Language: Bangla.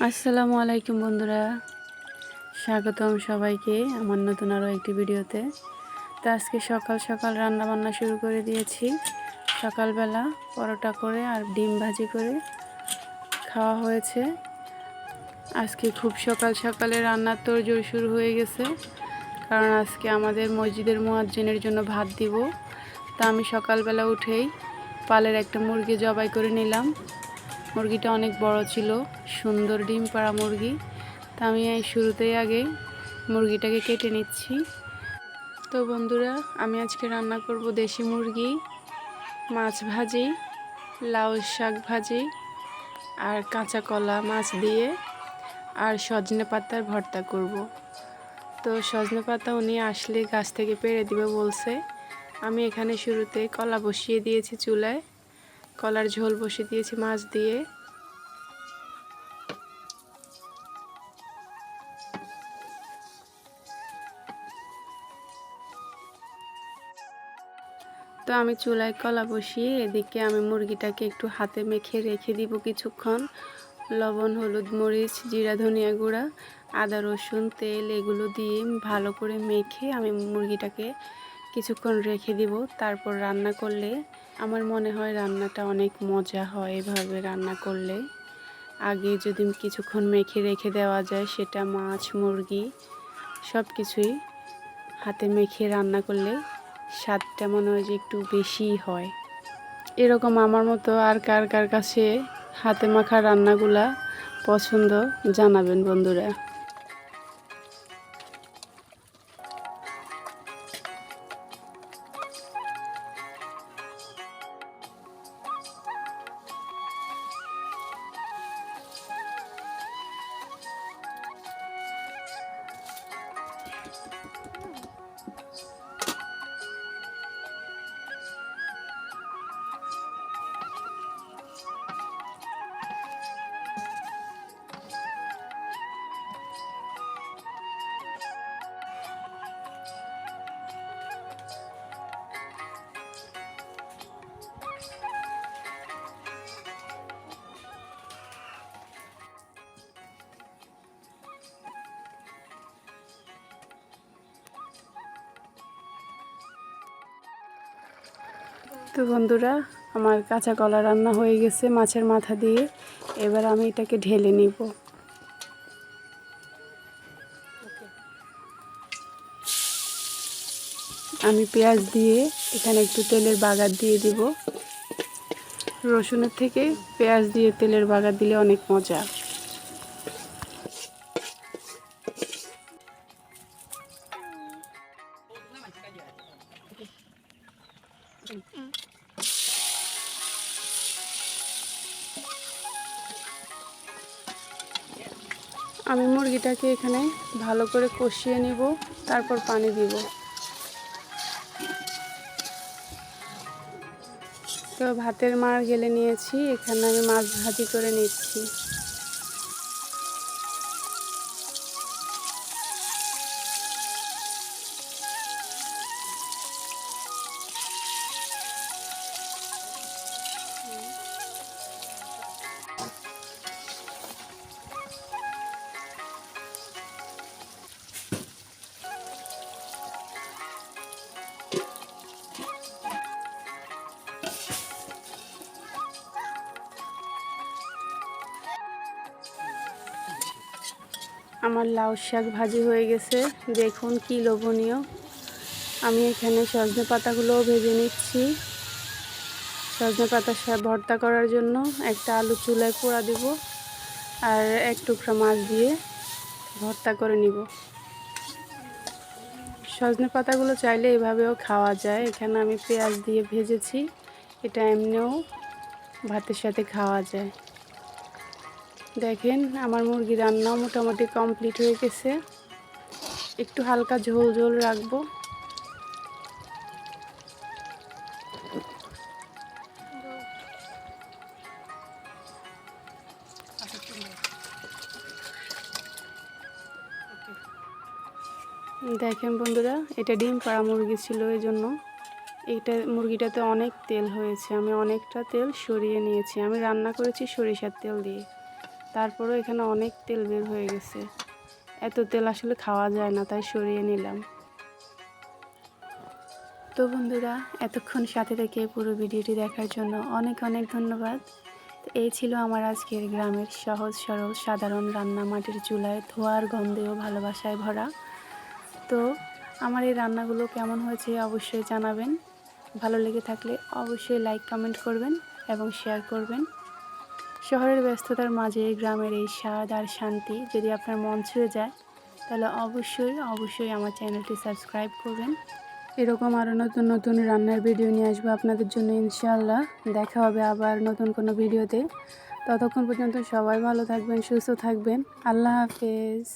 আসসালামু আলাইকুম বন্ধুরা, স্বাগতম সবাইকে আমার নতুন আরও একটি ভিডিওতে। তো আজকে সকাল সকাল রান্না বান্না শুরু করে দিয়েছি। সকালবেলা পরোটা করে আর ডিম ভাজি করে খাওয়া হয়েছে। আজকে খুব সকাল সকালে রান্নার তোড়জোড় শুরু হয়ে গেছে, কারণ আজকে আমাদের মসজিদের মুয়াজ্জিনের জন্য ভাত দিব। তা আমি সকালবেলা উঠেই পালের একটা মুরগি জবাই করে নিলাম। মুরগিটা অনেক বড় ছিল, সুন্দর ডিম পাড়া মুরগি। তা আমি এই শুরুতেই আগে মুরগিটাকে কেটে নিচ্ছি। তো বন্ধুরা, আমি আজকে রান্না করব দেশি মুরগি, মাছ ভাজি, লাউ শাক ভাজি আর কাঁচা কলা মাছ দিয়ে, আর সজনে পাতার ভর্তা করব। তো সজনে পাতা উনি আসলে গাছ থেকে পেড়ে দিবে বলছে। আমি এখানে শুরুতে কলা বসিয়ে দিয়েছি চুলায়, কলার ঝোল বসিয়ে দিয়েছি মাছ দিয়ে। তো আমি চুলায় কলা বসিয়ে এদিকে আমি মুরগিটাকে একটু হাতে মেখে রেখে দিব কিছুক্ষণ। লবণ, হলুদ, মরিচ, জিরা, ধনিয়া গুঁড়া, আদা, রসুন, তেল এগুলো দিয়ে ভালো করে মেখে আমি মুরগিটাকে কিছুক্ষণ রেখে দিব। তারপর রান্না করলে আমার মনে হয় রান্নাটা অনেক মজা হয় এভাবে রান্না করলে। আগে যদি কিছুক্ষণ মেখে রেখে দেওয়া যায়, সেটা মাছ, মুরগি সব কিছুই হাতে মেখে রান্না করলে স্বাদটা মনে হয় যে একটু বেশিই হয়। এরকম আমার মতো আর কার কার কাছে হাতে মাখা রান্নাগুলা পছন্দ জানাবেন বন্ধুরা। তো বন্ধুরা, আমার কাঁচা কলা রান্না হয়ে গেছে মাছের মাথা দিয়ে। এবার আমি এটাকে ঢেলে নিব। আমি পেঁয়াজ দিয়ে এখানে একটু তেলের বাগার দিয়ে দিব। রসুনের থেকে পেঁয়াজ দিয়ে তেলের বাগার দিলে অনেক মজা। আমি মুরগিটাকে এখানে ভালো করে কষিয়ে নিব, তারপর পানি দিব। তো ভাতের মাড় গেলে নিয়েছি, এখানে আমি মাছ ভাজি করে নিচ্ছি। আমার লাউ শাক ভাজি হয়ে গেছে, দেখুন কি লোভনীয়। আমি এখানে সজনে পাতাগুলোও ভেজে নিচ্ছি। সজনে পাতা ভর্তা করার জন্য একটা আলু চুলায় পোড়া দেব, আর এক টুকরা মাছ দিয়ে ভর্তা করে নিব। সজনে পাতাগুলো চাইলে এভাবেও খাওয়া যায়। এখানে আমি পেঁয়াজ দিয়ে ভেজেছি, এটা এমনিও ভাতের সাথে খাওয়া যায়। দেখেন আমার মুরগি রান্নাও মোটামুটি কমপ্লিট হয়ে গেছে। একটু হালকা ঝোল ঝোল রাখবো। দেখেন বন্ধুরা, এটা ডিম পাড়া মুরগি ছিল, এই জন্য এইটা মুরগিটাতে অনেক তেল হয়েছে। আমি অনেকটা তেল সরিয়ে নিয়েছি। আমি রান্না করেছি সরিষার তেল দিয়ে। তারপরেও এখানে অনেক তেল বের হয়ে গেছে। এত তেল আসলে খাওয়া যায় না, তাই সরিয়ে নিলাম। তো বন্ধুরা, এতক্ষণ সাথে থেকে পুরো ভিডিওটি দেখার জন্য অনেক অনেক ধন্যবাদ। তো এই ছিল আমার আজকের গ্রামের সহজ সরল সাধারণ রান্না, মাটির চুলায় ধোয়ার গন্ধে ও ভালোবাসায় ভরা। তো আমার এই রান্নাগুলো কেমন হয়েছে অবশ্যই জানাবেন। ভালো লেগে থাকলে অবশ্যই লাইক কমেন্ট করবেন এবং শেয়ার করবেন। শহরের ব্যস্ততার মাঝে গ্রামের এই স্বাদ আর শান্তি যদি আপনার মন ছুঁয়ে যায়, তাহলে অবশ্যই আমার চ্যানেলটি সাবস্ক্রাইব করবেন। এরকম আরও নতুন নতুন রান্নার ভিডিও নিয়ে আসবো আপনাদের জন্য ইনশাআল্লাহ। দেখা হবে আবার নতুন কোনো ভিডিওতে। ততক্ষণ পর্যন্ত সবাই ভালো থাকবেন, সুস্থ থাকবেন। আল্লাহ হাফেজ।